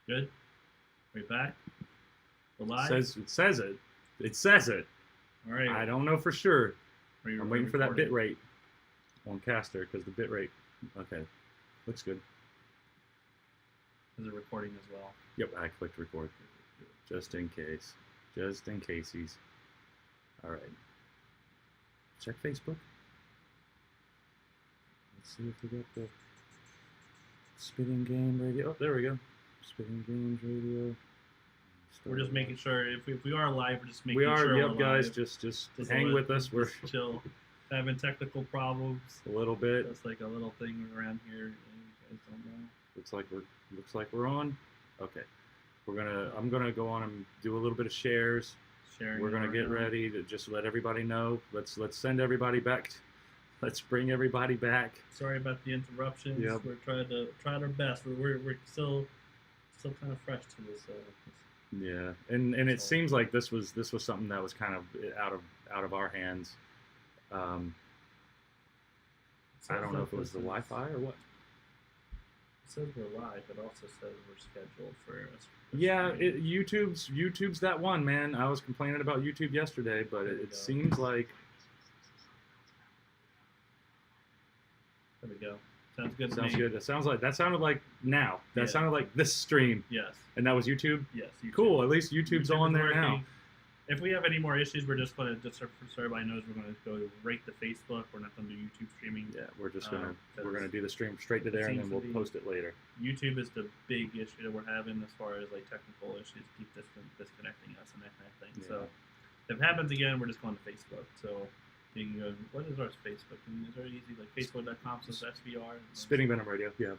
Good. We're back. We're It live. says it says it. It says it. All right. I don't know for sure. Are I'm waiting for that recording? bit rate on Caster because the bit rate. Okay, looks good. Is it recording as well? Yep, I clicked record just in case. Just in caseies. All right. Check Facebook. Let's see if we got the Spitting Game Radio. Oh, there we go. Spitting Games Radio. We're just making sure if we are live, we're just making We are. sure Yep, we're guys. live. Just hang with us. We're just chill. Having technical problems. a little bit. That's like a little thing around here. You guys don't know. Looks like we're on. Okay. I'm gonna go on and do a little bit of shares. Sharing. We're gonna get ready to just let everybody know. Let's send everybody back. Let's bring everybody back. Sorry about the interruptions. Yep. We're trying our best. We're still kind of fresh to this. Yeah, and it seems like this was something that was kind of out of our hands. I don't know if it was the Wi-Fi or what. It says we're live, but also says we're scheduled for. Yeah, YouTube's that one, man. I was complaining about YouTube yesterday, but it seems like. There we go. Sounds good. Sounds good. That sounded like now. That Yeah. sounded like this stream. Yes. And that was YouTube. Yes. YouTube. Cool. At least YouTube's YouTube on is there working. now. If we have any more issues, we're just going to just so everybody knows we're going to go right to Facebook. We're not going to do YouTube streaming. Yeah, we're just Um, gonna do the stream straight to there, and then seems we'll to be- post it later. YouTube is the big issue that we're having as far as like technical issues, keep disconnecting us and that kind of thing. So if it happens again, we're just going to Facebook. So you can go. What is our Facebook? I mean, it's very easy. Like Facebook.com/SVR. Spitting Venom Radio. Yeah.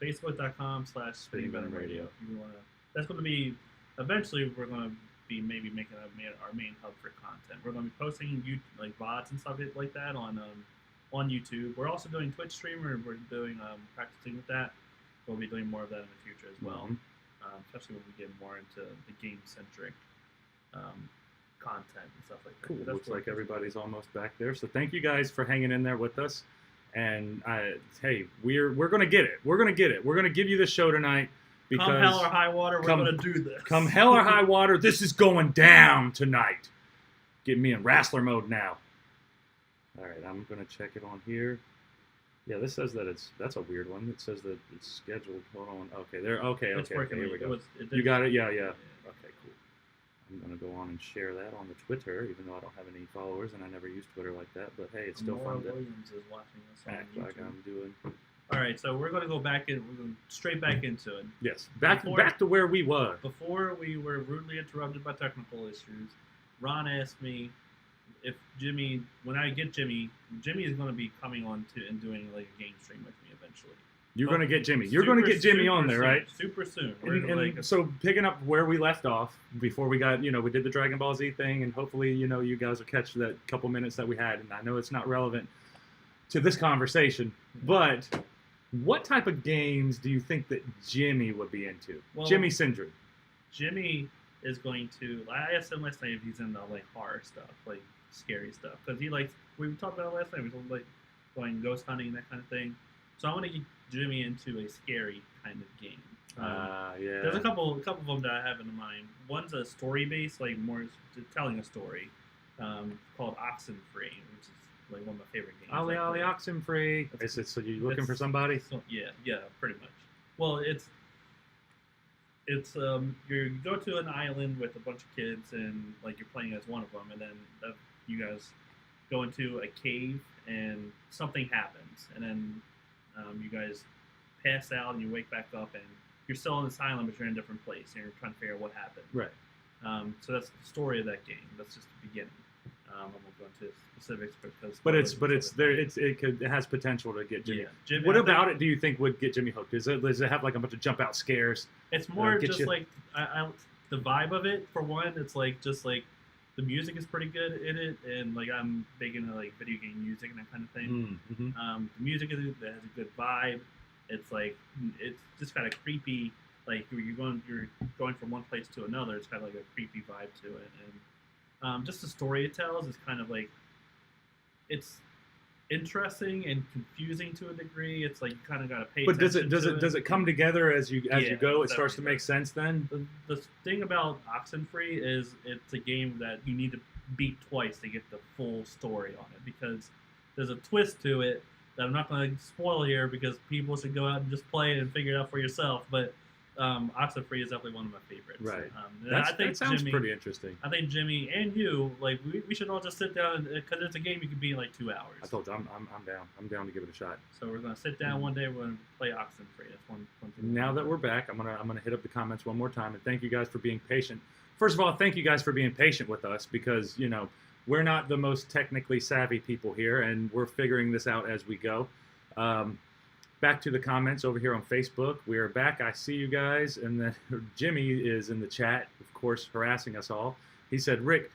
Facebook.com/Spitting Venom Radio. If you want to, that's going to be. Eventually, we're going to be maybe making our main hub for content. We're going to be posting like VODs and stuff like that on YouTube. We're also doing Twitch stream. We're doing practicing with that. We'll be doing more of that in the future as well, especially when we get more into the game centric content and stuff like that. Cool. That's Looks what- like everybody's almost back there. So thank you guys for hanging in there with us. And hey, we're gonna get it. We're gonna get it. We're gonna give you the show tonight. Because come hell or high water, we're going to do this. Come hell or high water, this is going down tonight. Get me in wrestler mode now. All right, I'm gonna check it on here. Yeah, this says that that's a weird one. It says that it's scheduled. Hold on. Okay, there. Okay, It's working. here we go. It You got it. Yeah. Okay, cool. I'm gonna go on and share that on the Twitter, even though I don't have any followers and I never use Twitter like that. But hey, it's still Maura fun to Williams is watching us on act like YouTube. I'm doing. All right, so we're going to go back in. We're going straight back into it. Yes, back Before- to where we were. Before we were rudely interrupted by technical issues, Ron asked me if Jimmy, when I get Jimmy is going to be coming on to and doing like a game stream with me eventually. You're But gonna get Jimmy. You're gonna get Jimmy on there, soon, right? Super soon. We're And, gonna, and like, so picking up where we left off before we got, we did the Dragon Ball Z thing, and hopefully, you guys will catch that couple minutes that we had. And I know it's not relevant to this conversation, but what type of games do you think that Jimmy would be into? Well, Jimmy Sindred. Jimmy is going to. I asked him last night if he's into like horror stuff, like scary stuff, because he likes. We talked about it last night. We talked like going ghost hunting and that kind of thing. So I want to get Jimmy into a scary kind of game. Yeah. There's a couple of them that I have in mind. One's a story based, like more telling a story, called Oxenfree, which is like one of my favorite games. Ollie I Ollie play. Oxenfree. Is it so you're looking for somebody? So, yeah, pretty much. Well, it's you go to an island with a bunch of kids and like you're playing as one of them, and then you guys go into a cave and something happens, and then you guys pass out and you wake back up and you're still on this island, but you're in a different place and you're trying to figure out what happened. Right. So that's the story of that game. That's just the beginning. I won't go into specifics because. But it's there. It has potential to get Jimmy. Yeah, Jimmy, What I think- about it do you think would get Jimmy hooked? Does it have like a bunch of jump out scares? It's more get just you- like the vibe of it. For one, it's like just like the music is pretty good in it, and like I'm big into like video game music and that kind of thing. Mm-hmm. The music has a good vibe. It's like it's just kind of creepy. Like you're going from one place to another. It's kind of like a creepy vibe to it, and just the story it tells is kind of like it's interesting and confusing to a degree. It's like you kind of got to pay But attention does it come together as you Yeah, go? It definitely starts to make does. sense then. The thing about Oxenfree is it's a game that you need to beat twice to get the full story on it, because there's a twist to it that I'm not going to spoil here, because people should go out and just play it and figure it out for yourself. But Oxenfree is definitely one of my favorites. Right. And I think That sounds Jimmy, pretty interesting. I think Jimmy and you, like, we should all just sit down, because it's a game you can beat in like 2 hours. I told you I'm down. I'm down to give it a shot. So we're gonna sit down one day. We're gonna play Oxenfree. That's one thing. Now that we're back, I'm gonna hit up the comments one more time and thank you guys for being patient. First of all, thank you guys for being patient with us, because we're not the most technically savvy people here, and we're figuring this out as we go. Back to the comments over here on Facebook. We are back. I see you guys, and then Jimmy is in the chat, of course, harassing us all. He said, "Rick,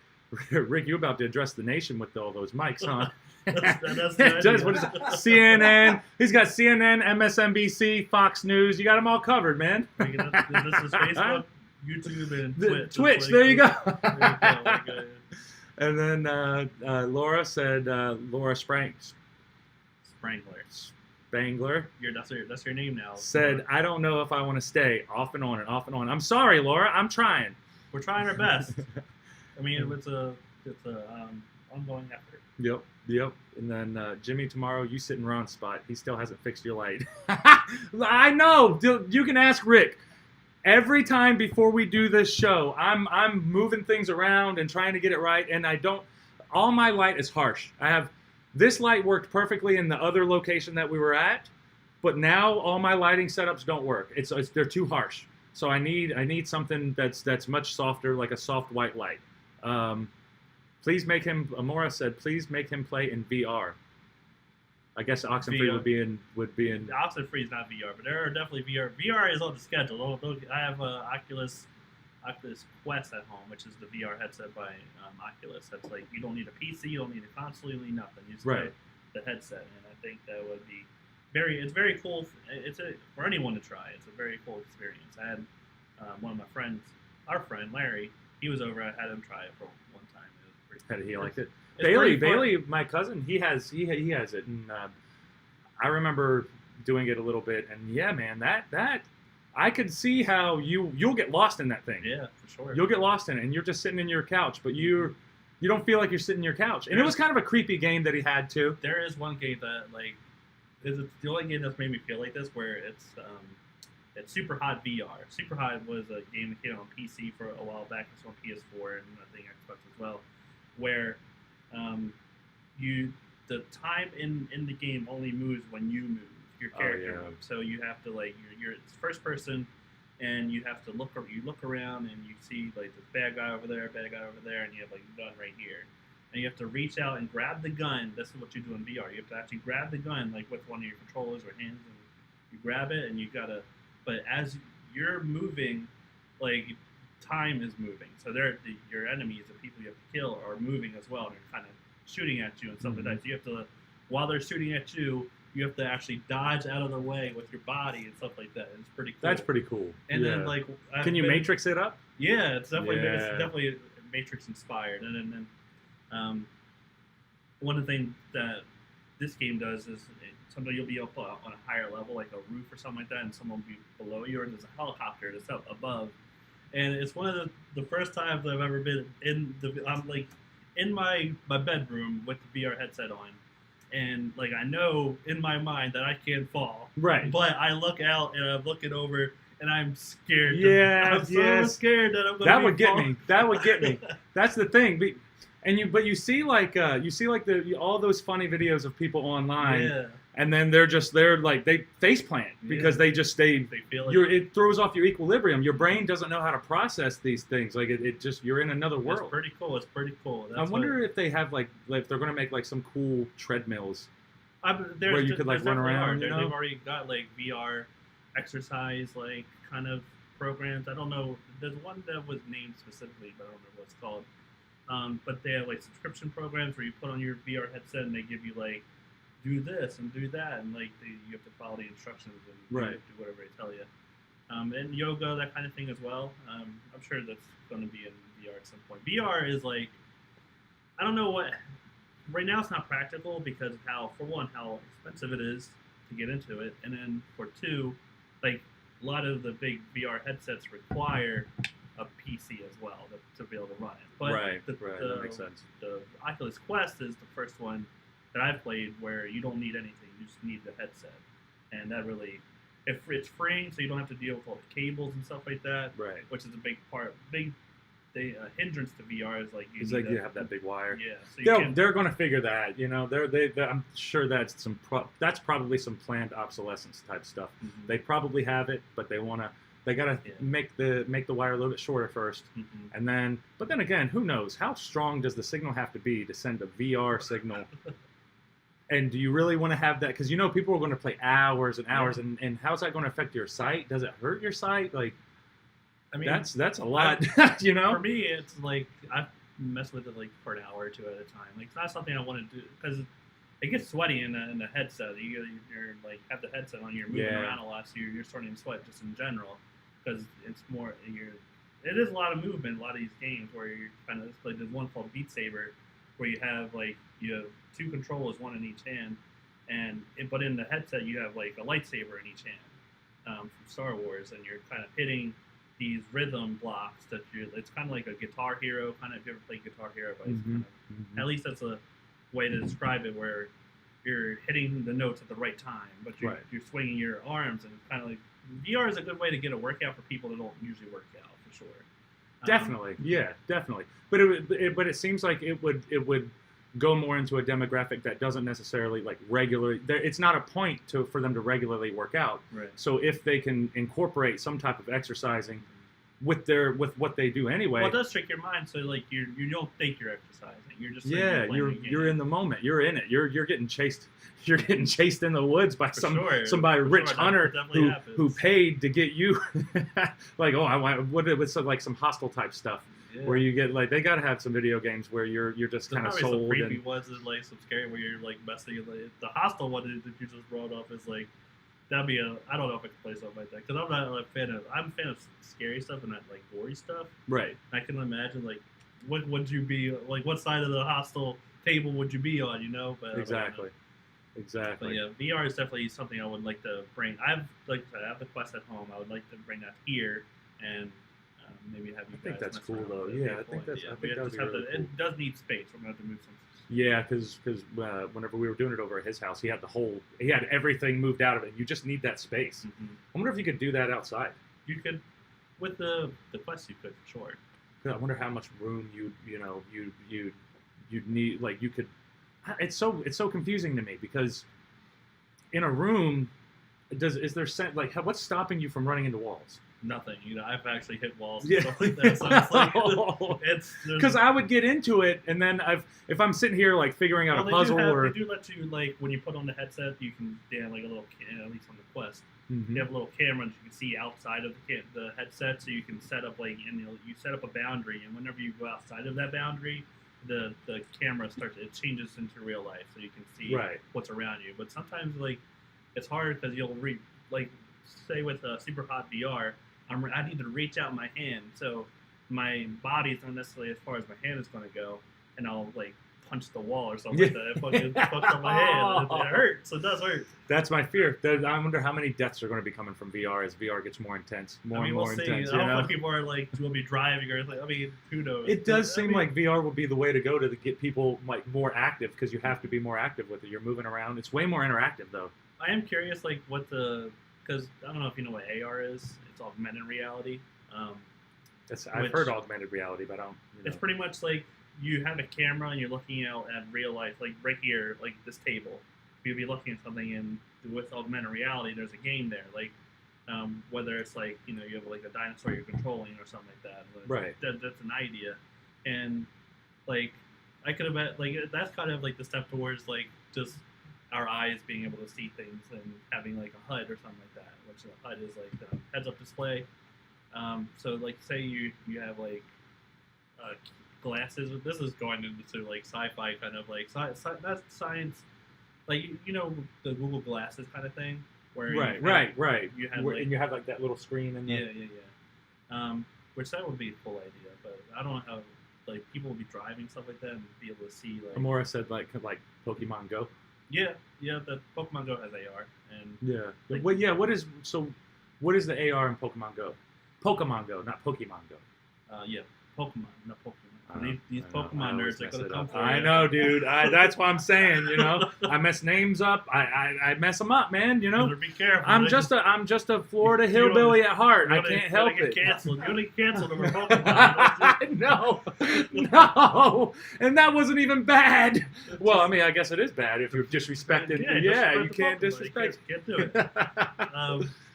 you about to address the nation with all those mics, huh?" That's It does. What is it? CNN. He's got CNN, MSNBC, Fox News. You got them all covered, man. This is Facebook, YouTube, and Twitch. Twitch. Like, There you go. like, And then Laura said, Laura Sprangler. Spangler That's your name now. said, "I don't know if I want to stay." Off and on and off and on. I'm sorry, Laura. I'm trying. We're trying our best. I mean, it's a ongoing effort. Yep. And then Jimmy, tomorrow you sit in Ron's spot. He still hasn't fixed your light. I know. You can ask Rick. Every time before we do this show, I'm moving things around and trying to get it right, and I don't. All my light is harsh. I have this light worked perfectly in the other location that we were at, but now all my lighting setups don't work. They're too harsh. So I need something that's much softer, like a soft white light. Please make him. Amora said, "Please make him play in VR." I guess Oxenfree VR. would be in. The Oxenfree is not VR, but there are definitely VR. VR is on the schedule. I have a Oculus Quest at home, which is the VR headset by Oculus. That's like, you don't need a PC, you don't need a console, you don't need nothing. You just Right. get the headset, and I think that would be it's very cool. For anyone to try. It's a very cool experience. I had one of my friends, our friend Larry. He was over. I had him try it for one time. It was pretty. How did he liked it? It's pretty fun. Bailey, my cousin, he has it, and I remember doing it a little bit, and yeah, man, that I could see how you'll get lost in that thing. Yeah, for sure. You'll get lost in it, and you're just sitting in your couch, but you don't feel like you're sitting in your couch. And it was kind of a creepy game that he had too. There is one game that is the only game that's made me feel like this, where it's Super Hot VR. Super Hot was a game that came out on PC for a while back. It's on PS4 and I think Xbox as well, where the time in the game only moves when you move. Your character moves. So you have to you're it's first person, and you have to look around and you see like this bad guy over there, and you have like a gun right here. And you have to reach out and grab the gun. This is what you do in VR. You have to actually grab the gun, like with one of your controllers or hands, and you grab it, and you gotta. But as you're moving, like, time is moving. So your enemies, the people you have to kill, are moving as well. And they're kind of shooting at you and stuff like that. So you have to, while they're shooting at you, you have to actually dodge out of the way with your body and stuff like that. It's pretty cool. That's pretty cool. And then can you Matrix it up? Yeah, it's definitely Matrix inspired. And then one of the things that this game does is sometimes you'll be up on a higher level, like a roof or something like that, and someone will be below you, or there's a helicopter that's up above. And it's one of the first times I've ever been I'm like in my bedroom with the VR headset on, and like I know in my mind that I can't fall. Right. But I look out and I'm looking over and I'm scared. Yeah, I'm so scared that I'm gonna That would get me. That would get me. That's the thing. But you see all those funny videos of people online. Yeah. And then they're like they face plant because they feel it throws off your equilibrium. Your brain doesn't know how to process these things. Like it just you're in another world. It's pretty cool. I wonder if they have like they're gonna make like some cool treadmills where you could like run around. They've already got like VR exercise like kind of programs. I don't know. There's one that was named specifically, but I don't remember what it's called. But they have like subscription programs where you put on your VR headset and they give you like, do this and do that, and like you have to follow the instructions and do whatever they tell you. And yoga, that kind of thing as well. I'm sure that's going to be in VR at some point. VR is like, I don't know what right now it's not practical because of how expensive it is to get into it, and then for two, like a lot of the big VR headsets require a PC as well to be able to run it. But right, that makes sense. The Oculus Quest is the first one that I've played where you don't need anything; you just need the headset, and that really, if it's freeing, so you don't have to deal with all the cables and stuff like that. Right. Which is a big part, hindrance to VR is like you have that big wire. Yeah, so they're going to figure that. You know, I'm sure that's that's probably some planned obsolescence type stuff. Mm-hmm. They probably have it, but they gotta make the wire a little bit shorter first, and then. But then again, who knows? How strong does the signal have to be to send a VR signal? And do you really want to have that? Because you know people are going to play hours and hours, and how's that going to affect your sight? Does it hurt your sight? Like, I mean, that's a lot, you know. For me, it's like I've messed with it like for an hour or two at a time. Like it's not something I want to do because it gets sweaty in the headset. You're like have the headset on, you're moving around a lot, so you're starting to sweat just in general because it's more it is a lot of movement. A lot of these games where you're kind of like there's one called Beat Saber where you have two controllers, one in each hand, but in the headset you have like a lightsaber in each hand from Star Wars, and you're kind of hitting these rhythm blocks it's kind of like a Guitar Hero kind of. If you ever played Guitar Hero, but at least that's a way to describe it, where you're hitting the notes at the right time, but you're swinging your arms, and kind of like VR is a good way to get a workout for people that don't usually work out for sure. Definitely, definitely. But it seems like it would go more into a demographic that doesn't necessarily like regularly. It's not a point for them to regularly work out. Right. So if they can incorporate some type of exercising with what they do anyway. Well, it does trick your mind. So like you don't think you're exercising. You're just you're in the moment. You're in it. You're getting chased. You're getting chased in the woods by somebody rich hunter who paid to get you. Like I want what it was like some hostile type stuff. Yeah. Where you get like they gotta have some video games where you're just kind of sold. Some creepy ones and like some scary where you're like messing. Like, the hostile one that you just brought up is like that'd be I don't know if I could play something like that because I'm not a fan of scary stuff and not like gory stuff. Right. I can imagine like what would you be like? What side of the hostile table would you be on? You know. But exactly. But yeah, VR is definitely something I would like to bring. I have the Quest at home. I would like to bring that here and. Maybe have you guys. I think that's cool though. Yeah, I think that would be really cool. It does need space. We're gonna have to move some. Yeah, because whenever we were doing it over at his house, he had everything moved out of it. You just need that space. Mm-hmm. I wonder if you could do that outside. You could, with the Quest, you could for sure. I wonder how much room you'd need. Like you could. It's so confusing to me because in a room, is there like what's stopping you from running into walls? Nothing, I've actually hit walls and stuff like that. So it's like, because I would get into it, and then if I'm sitting here like figuring out a puzzle, they do let you like when you put on the headset, you can like a little at least on the Quest, you have a little camera that you can see outside of the headset, so you can set up like you set up a boundary, and whenever you go outside of that boundary, the camera it changes into real life, so you can see what's around you. But sometimes like it's hard because you'll say with Super Hot VR. I need to reach out my hand, so my body's not necessarily as far as my hand is going to go, and I'll like punch the wall or something like that. It fucking fucks up my hand. It hurts. It does hurt. That's my fear. I wonder how many deaths are going to be coming from VR as VR gets more intense, more and more intense. I don't know if people are like, will be driving or like. I mean, who knows? It does seem like VR will be the way to go to get people like more active because you have to be more active with it. You're moving around. It's way more interactive though. I am curious, like because I don't know if you know what AR is. It's augmented reality. I've heard augmented reality, but I don't. It's pretty much like you have a camera and you're looking out at real life, like right here, like this table. You'll be looking at something, and with augmented reality, there's a game there. Like whether it's like you have like a dinosaur you're controlling or something like that. Right. That's an idea, and like I could have like that's kind of like the step towards like just our eyes being able to see things and having like a HUD or something like that, which a HUD is like the heads-up display. So like say you have like glasses. This is going into like sci-fi kind of like that's science, like the Google Glasses kind of thing. Where right. You have and you have like that little screen and yeah. Which that would be a cool idea, but I don't know how like people will be driving stuff like that and be able to see like Amora said like Pokemon Go. yeah, the Pokemon Go has AR and Yeah. Like- What what is the AR in Pokemon Go? Pokemon Go, not Pokemon Go. Pokemon, not Pokemon. I These know. Pokemon I always nerds are mess gonna it come up. for I you. know, dude. That's what I'm saying. You know, I mess names up. I mess them up, man. You know, Better be careful. I'm They just a Florida You don't- hillbilly at heart. You're I gonna- can't you're help gonna it. get canceled. You're gonna get canceled over Pokemon. no, and that wasn't even bad. Well, I mean, I guess it is bad if you're disrespecting. Yeah, you can't disrespect. You can't do it.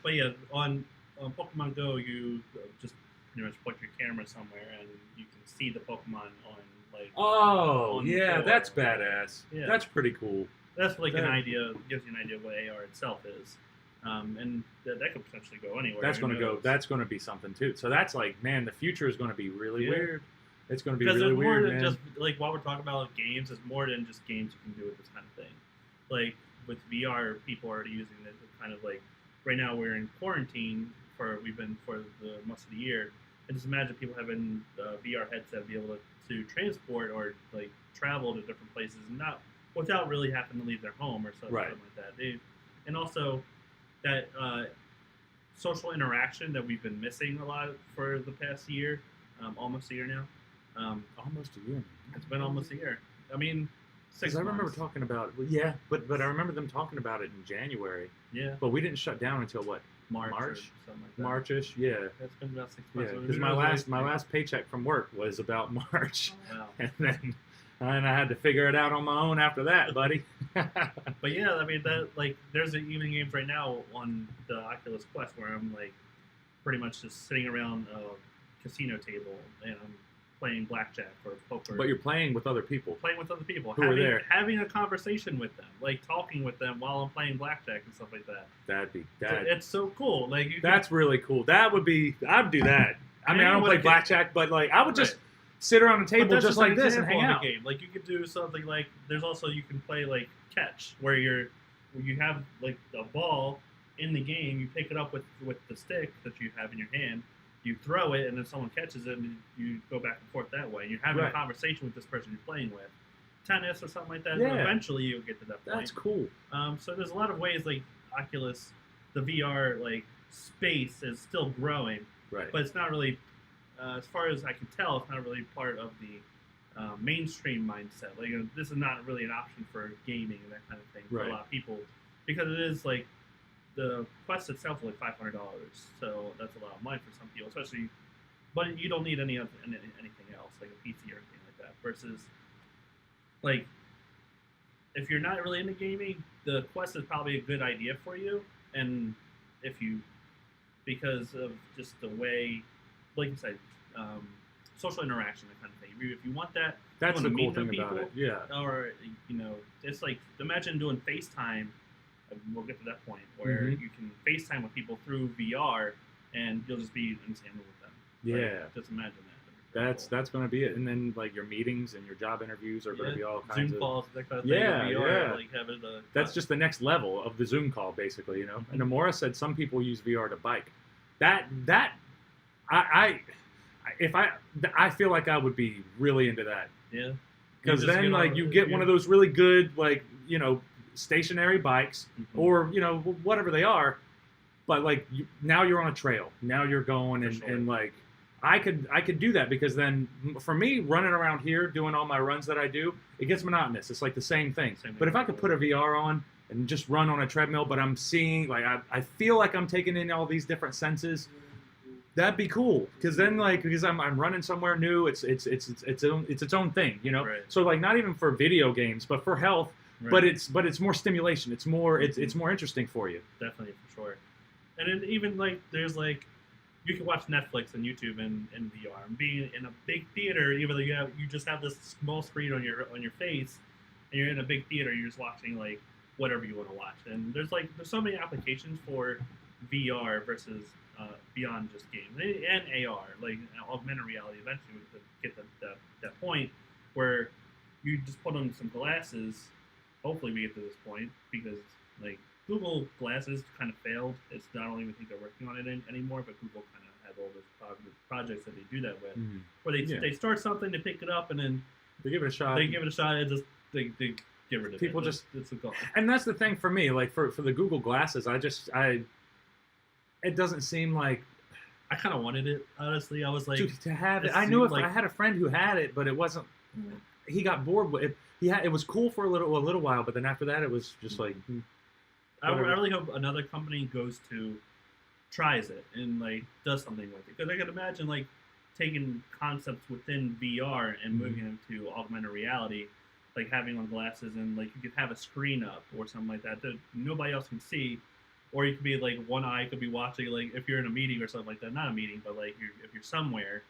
But yeah, on Pokemon Go, you just pretty much point your camera somewhere and you can see the Pokemon on like. Oh, On yeah, the that's floor. badass. Yeah. That's pretty cool. That's like an that- idea. Gives you an idea of what AR itself is, and that could potentially go anywhere. That's who going to go. knows? That's going to be something too. So that's like, man, the future is going to be really Yeah. weird. It's going to be Because really it's more weird, than man. just like while we're talking about games, it's more than just games you can do with this kind of thing. Like with VR, people are already using it kind of like right now we're in quarantine we've been for the most of the year, and just imagine people having VR headset be able to transport or like travel to different places and not without really having to leave their home or something, Right. something like that. And also that social interaction that we've been missing a lot for the past year, almost a year now. Almost a year. It's been almost a year. I mean, 6 Because I remember months. talking about. Well, yeah, but I remember them talking about it in January. Yeah, But we didn't shut down until what? March, or March? something like that. Marchish. Yeah. It's been about 6 Yeah. months. So Because who my knows last what- paycheck from work was about March, Wow. and I had to figure it out on my own after that, buddy. But yeah, I mean that like there's evening games right now on the Oculus Quest where I'm like pretty much just sitting around a casino table and I'm playing blackjack or poker. But you're playing with other people. playing with other people, Who are there. having a conversation with them, like talking with them while I'm playing blackjack and stuff like that. So it's so cool. Like you That's really cool. I'd do that. I mean, I don't Anyone play can- blackjack, but like I would just Right. sit around a But table that's just like an this and example hang of out. a game. Like you could do something like there's also you can play like catch where you have like a ball in the game. You pick it up with the stick that you have in your hand. You throw it, and then someone catches it, and you go back and forth that way. And you're having Right. a conversation with this person you're playing with, tennis or something like that. Yeah. Eventually, you'll get to that point. That's cool. So there's a lot of ways like Oculus, the VR like space is still growing, Right. but it's not really, as far as I can tell, it's not really part of the mainstream mindset. Like this is not really an option for gaming and that kind of thing for Right. a lot of people because it is like the Quest itself is like $500, so that's a lot of money for some people, especially. But you don't need anything else like a PC or anything like that. Versus, like, if you're not really into gaming, the Quest is probably a good idea for you. And if you, because of just the way, like you said, social interaction, that kind of thing. If you want that, That's the wanna cool meet new thing about it. people? Yeah. or it's like imagine doing FaceTime. We'll get to that point where Mhm. you can FaceTime with people through VR, and you'll just be in the same room with them. Yeah. Like, just imagine that. That'd be pretty That's going to be it. And then like your meetings and your job interviews are going to be all cool. kinds Zoom of. calls, that kind of Yeah, thing. VR, yeah. like having the. That's just the next level of the Zoom call, basically. You know. And Amora said some people use VR to bike. I feel like I would be really into that. Yeah. Because You just then, get like, on- you get one of those really good, like, stationary bikes, Mhm. or whatever they are. But like, now you're on a trail. Now you're going, For and, sure. and like, I could do that because then, for me, running around here doing all my runs that I do, it gets monotonous. It's like the same thing. Same thing. But if I could put a VR on and just run on a treadmill, but I'm seeing, like, I feel like I'm taking in all these different senses. That'd be cool, because I'm running somewhere new. It's its own thing, you know. Right. So like, not even for video games, but for health. Right. But it's more stimulation. It's more interesting for you. Definitely, for sure. And then even like there's like you can watch Netflix and YouTube in VR. And being in a big theater, even though you just have this small screen on your face, and you're in a big theater, you're just watching like whatever you want to watch. And there's so many applications for VR versus beyond just games and AR, like augmented reality. Eventually, we get that point where you just put on some glasses. Hopefully, we get to this point because like Google Glasses kind of failed. I don't even think they're working on it anymore. But Google kind of had all those projects that they do that with, Mhm. where Yeah. they start something, they pick it up, and then They give it a shot. they give it a shot, and just they get rid of People it. just- it's a goal. And that's the thing for me. Like for the Google glasses, it doesn't seem like I kind of wanted it, honestly. I was like, to have it. it I knew if seemed I like- had a friend who had it, but it wasn't. He got bored with it. It was cool for a little while, but then after that, it was just like. I whatever. really hope another company tries it and like does something with it, because I can imagine like taking concepts within VR and Mhm. moving them to augmented reality, like having on glasses, and like you could have a screen up or something like that that nobody else can see, or you could be like one eye could be watching, like if you're in a meeting or something like that, not a meeting, but like if you're somewhere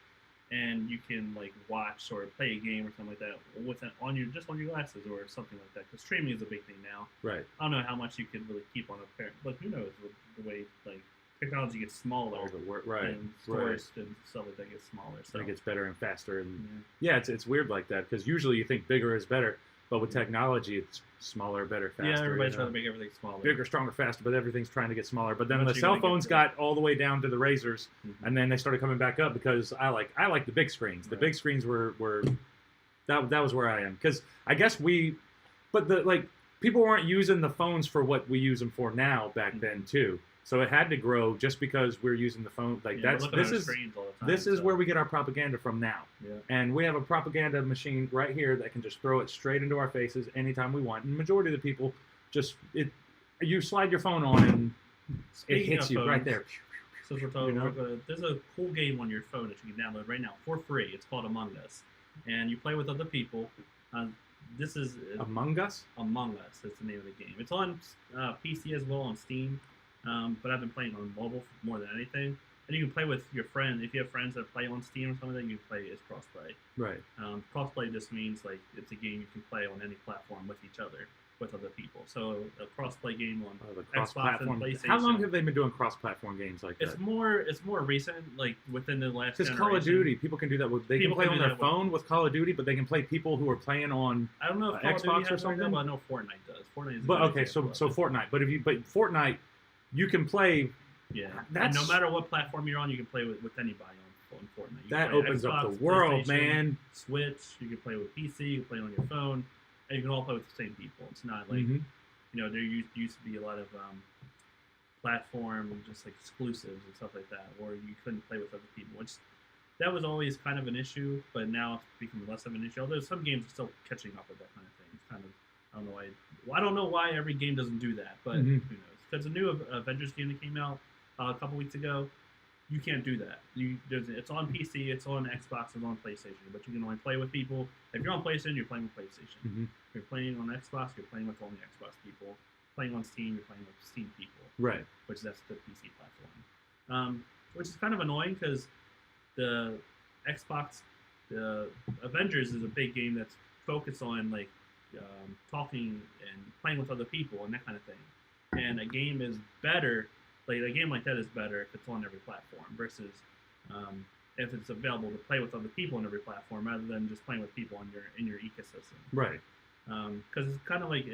and you can like watch or play a game or something like that with it on your glasses or something like that, because streaming is a big thing now. Right. I don't know how much you could really keep on a pair, but who knows with the way like technology gets smaller All the work. Right. and storage and stuff like that gets smaller. So So it gets better and faster, and yeah. it's weird like that because usually you think bigger is better, but with technology, it's smaller, better, faster. Yeah, everybody's you trying know? to make everything smaller. Bigger, stronger, faster, but everything's trying to get smaller. But then Once the you're cell gonna get phones to got all the way down to the razors, Mhm. and then they started coming back up because I like the big screens. The Right. big screens were that was where I am, because I guess people weren't using the phones for what we use them for now back Mhm. then too. So it had to grow just because we're using the phone. Like Yeah, we're that's looking at this our is screens all the time, this is so, where we get our propaganda from now. yeah. And we have a propaganda machine right here that can just throw it straight into our faces anytime we want. And the majority of the people you slide your phone on and it Speaking hits of you right phones, there. Since we're talking, You know? there's a cool game on your phone that you can download right now for free. It's called Among Us, and you play with other people. This is Among Us? Among Us. That's the name of the game. It's on PC as well on Steam, but I've been playing on mobile more than anything. And you can play with your friend. If you have friends that play on Steam or something, then you can play as crossplay. Right. Crossplay just means like it's a game you can play on any platform with each other, with other people. So a crossplay game on The Xbox and cross-platform. PlayStation. How long have they been doing cross-platform games like that? It's more recent, like within the last. Because Call of generation. Duty, people can do that. They People can play can on do their that with- phone with Call of Duty, but they can play people who are playing on. I don't know if Call of Duty Xbox or has like something? that, but I know Fortnite does. Fortnite is. a But good okay, example so of it. Fortnite. But Fortnite, you can play. Yeah, That's- and no matter what platform you're on, you can play with anybody on Fortnite. You That can play opens up Xbox, the world, PlayStation, man. Switch. You can play with PC. You can play on your phone, and you can all play with the same people. It's not like Mhm. there used to be a lot of platform just like exclusives and stuff like that, or you couldn't play with other people, which that was always kind of an issue, but now it's becoming less of an issue. Although some games are still catching up with that kind of thing. It's kind of I don't know why. Well, I don't know why every game doesn't do that, but Mhm. who knows? Because the new Avengers game that came out a couple weeks ago, you can't do that. It's on PC, it's on Xbox, it's on PlayStation, but you can only play with people. If you're on PlayStation, you're playing with PlayStation. Mhm. If you're playing on Xbox, you're playing with only Xbox people. Playing on Steam, you're playing with Steam people, Right. which that's the PC platform. Which is kind of annoying because the Xbox, the Avengers is a big game that's focused on like talking and playing with other people and that kind of thing. And a game is better, like a game like that is better if it's on every platform versus if it's available to play with other people on every platform rather than just playing with people in your ecosystem. Right. Because it's kind of like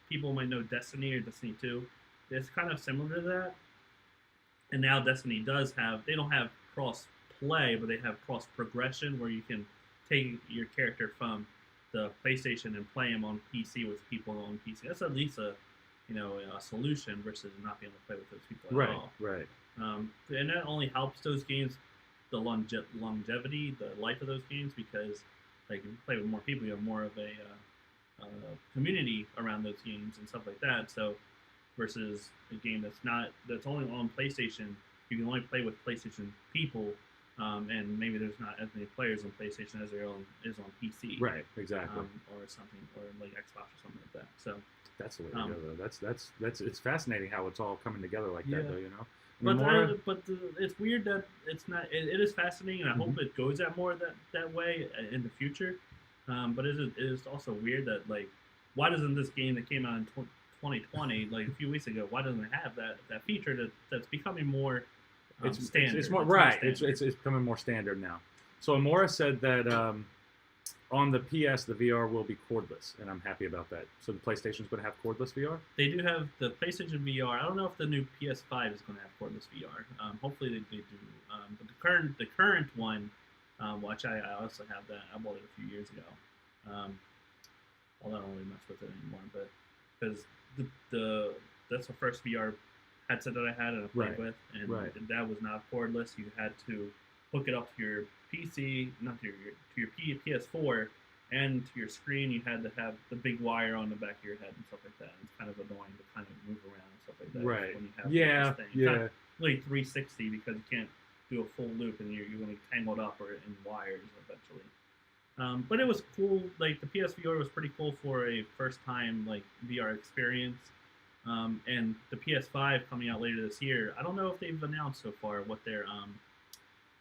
people might know Destiny or Destiny 2. It's kind of similar to that. And now Destiny they don't have cross play, but they have cross progression where you can take your character from the PlayStation and play him on PC with people on PC. That's at least a solution versus not being able to play with those people at Right. all. Right. And that only helps those games, the longevity, the life of those games, because like if you play with more people, you have more of a community around those games and stuff like that. So versus a game that's only on PlayStation, you can only play with PlayStation people, and maybe there's not as many players on PlayStation as there is on PC, Right. Exactly. or something, or like Xbox or something like that. So. That's the way to go, though. That's it's fascinating how it's all coming together like Yeah. that, though. You know. But it's weird that it's not. It is fascinating, and I hope it goes that more that way in the future. But it is also weird that like, why doesn't this game that came out in 2020, like a few weeks ago, why doesn't it have that feature that's becoming more standard? It's more standard. It's becoming more standard now. So Amora said that on the PS, the VR will be cordless, and I'm happy about that. So the PlayStation's going to have cordless VR? They do have the PlayStation VR. I don't know if the new PS5 is going to have cordless VR. Hopefully they do. But current one, which I also have that. I bought it a few years ago. Although I don't really mess with it anymore, but because the that's the first VR headset that I had and I played with, and that was not cordless. You had to hook it up to your PC, not to your PS4, and to your screen. You had to have the big wire on the back of your head and stuff like that. It's kind of annoying to kind of move around and stuff like that. Right. When you have this thing. It's not really 360 because you can't do a full loop and you're going to be tangled up or in wires eventually. But it was cool. Like the PSVR was pretty cool for a first time like VR experience. And the PS5 coming out later this year. I don't know if they've announced so far what their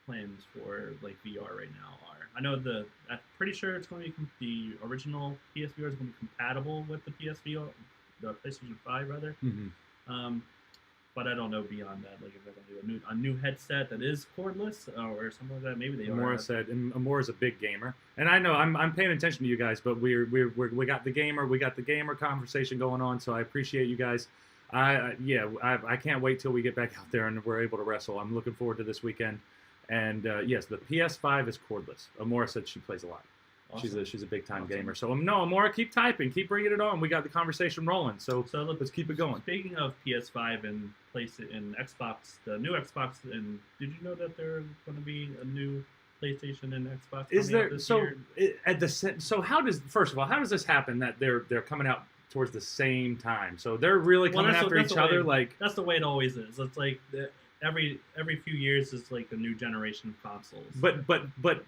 plans for like VR right now are. I know I'm pretty sure it's going to be the original PSVR is going to be compatible with the PSVR, the PlayStation 5 rather. Mm-hmm. But I don't know beyond that. Like if they're going to do a new headset that is cordless or something like that. Maybe they Amora said, and Amora's a big gamer, and I know I'm paying attention to you guys, but we got the gamer conversation going on, so I appreciate you guys. I can't wait till we get back out there and we're able to wrestle. I'm looking forward to this weekend. And yes, the PS5 is cordless. Amora said she plays a lot. Awesome. She's a big time gamer. So no, Amora, keep typing, keep bringing it on. We got the conversation rolling. So let's keep it going. Speaking of PS5 and PlayStation and Xbox, the new Xbox, and did you know that there's going to be a new PlayStation and Xbox? Is there this so year? So how does this happen that they're coming out towards the same time? So they're really coming after each other. Like that's the way it always is. It's like every few years is like a new generation of consoles. But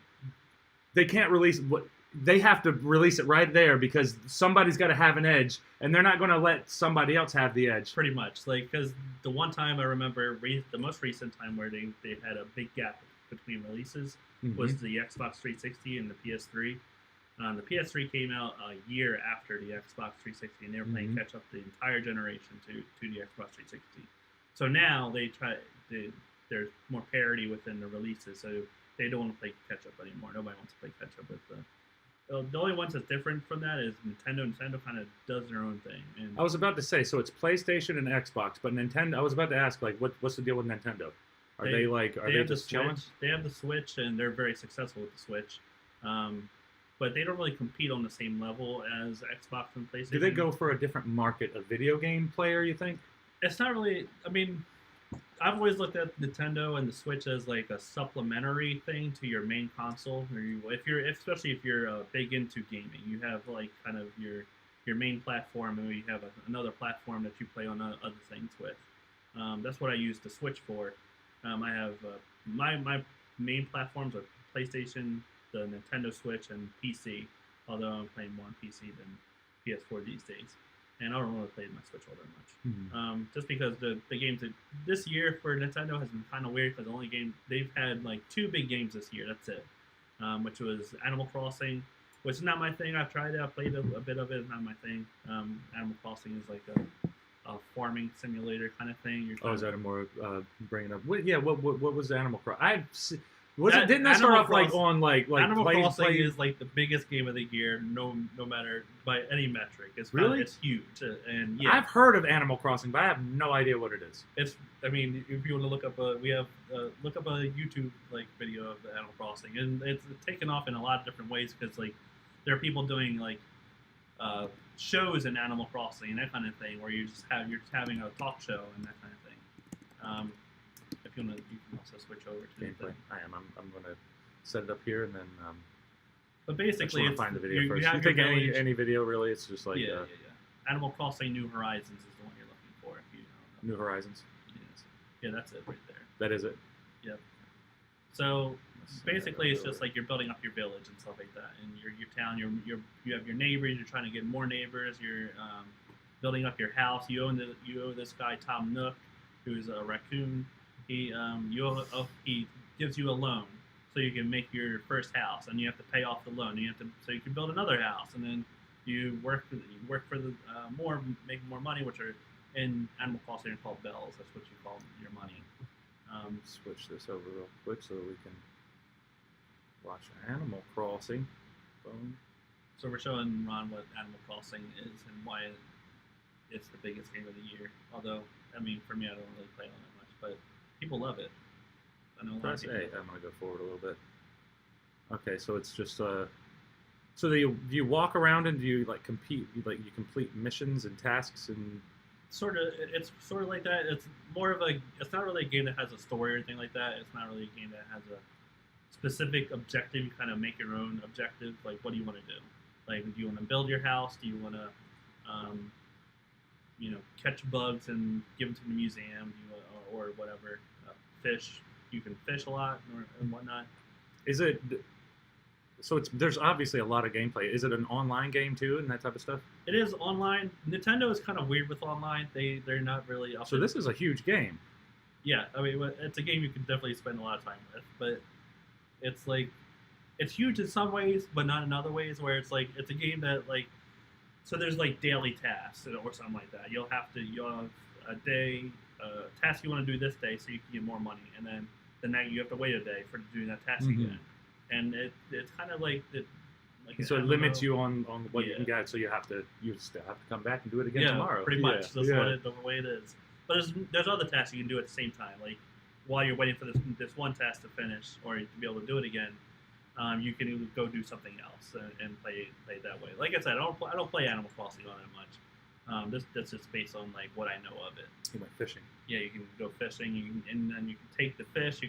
they can't release what they have to release it right there because somebody's got to have an edge, and they're not going to let somebody else have the edge. Pretty much, like because the one time I remember, the most recent time where they had a big gap between releases was the Xbox 360 and the PS3. The PS3 came out a year after the Xbox 360, and they were playing catch up the entire generation to the Xbox 360. So now there's more parity within the releases, so they don't want to play catch up anymore. Nobody wants to play catch up with the only ones that's different from that is Nintendo. Nintendo kind of does their own thing. And I was about to say, so it's PlayStation and Xbox, but Nintendo. I was about to ask, like, what's the deal with Nintendo? Are they just chilling? They have the Switch, and they're very successful with the Switch. But they don't really compete on the same level as Xbox and PlayStation. Do they go for a different market, a video game player, you think? It's not really. I mean, I've always looked at Nintendo and the Switch as like a supplementary thing to your main console. Especially if you're big into gaming, you have like kind of your main platform, and you have another platform that you play on other things with. That's what I use the Switch for. I have my main platforms are PlayStation, the Nintendo Switch, and PC. Although I'm playing more on PC than PS4 these days. And I don't really play my Switch all that much. Just because the games this year for Nintendo has been kind of weird because the only game they've had like 2 big games this year. That's it. Which was Animal Crossing, which is not my thing. I've tried it. I played a bit of it. It's not my thing. Animal Crossing is like a farming simulator kind of thing. Is that a more bringing up? What was Animal Crossing? Didn't that start off like on like Animal Crossing is like the biggest game of the year, no matter by any metric. It's huge, and yeah. I've heard of Animal Crossing, but I have no idea what it is. I mean, if you want to look up look up a YouTube like video of the Animal Crossing, and it's taken off in a lot of different ways because like there are people doing like shows in Animal Crossing and that kind of thing, where you're just having a talk show and that kind of thing. If you want to, you can also switch over to gameplay. I am. I'm going to set it up here and then. But basically, I find the video first. You think any video really? It's just like yeah. Animal Crossing New Horizons is the one you're looking for. If you don't know. New Horizons. Yes. Yeah, that's it right there. That is it. Yep. So basically, it's just like you're building up your village and stuff like that, and your town. You have your neighbors. You're trying to get more neighbors. You're building up your house. You owe this guy Tom Nook, who's a raccoon. He gives you a loan so you can make your first house, and you have to pay off the loan. So you can build another house, and then you work for the make more money, which are in Animal Crossing are called bells. That's what you call your money. Switch this over real quick so we can watch Animal Crossing. Boom. So we're showing Ron what Animal Crossing is and why it's the biggest game of the year. Although, I mean, for me, I don't really play on it much, but people love it. I know a lot of Press people. A. I'm gonna go forward a little bit. Okay, so it's just so do you walk around and do you like compete? You complete missions and tasks and It's sort of like that. It's more of a. It's not really a game that has a story or anything like that. It's not really a game that has a specific objective. You kind of make your own objective. Like, what do you want to do? Like, do you want to build your house? Do you want to, um, catch bugs and give them to the museum? Do you, or whatever. Fish. You can fish a lot and whatnot. is it? So there's obviously a lot of gameplay. Is it an online game too and that type of stuff? It is online. Nintendo is kind of weird with online. They're not really up. So this is a huge game. Yeah, I mean, it's a game you can definitely spend a lot of time with, but it's like it's huge in some ways, but not in other ways. Where it's like it's a game that like so there's like daily tasks or something like that. You'll have a day task you want to do this day so you can get more money, and then the night you have to wait a day for doing that task Mhm. again. And it's kind of like So it limits you on what you Yeah. can get. So you still have to come back and do it again yeah, tomorrow. pretty Yeah, much. That's yeah. the way it is. But there's other tasks you can do at the same time. Like while you're waiting for this one task to finish or to be able to do it again, you can go do something else and play that way. Like I said, I don't play Animal Crossing all that much. That's just based on like what I know of it. You went fishing. Yeah, you can go fishing, and then you can take the fish. You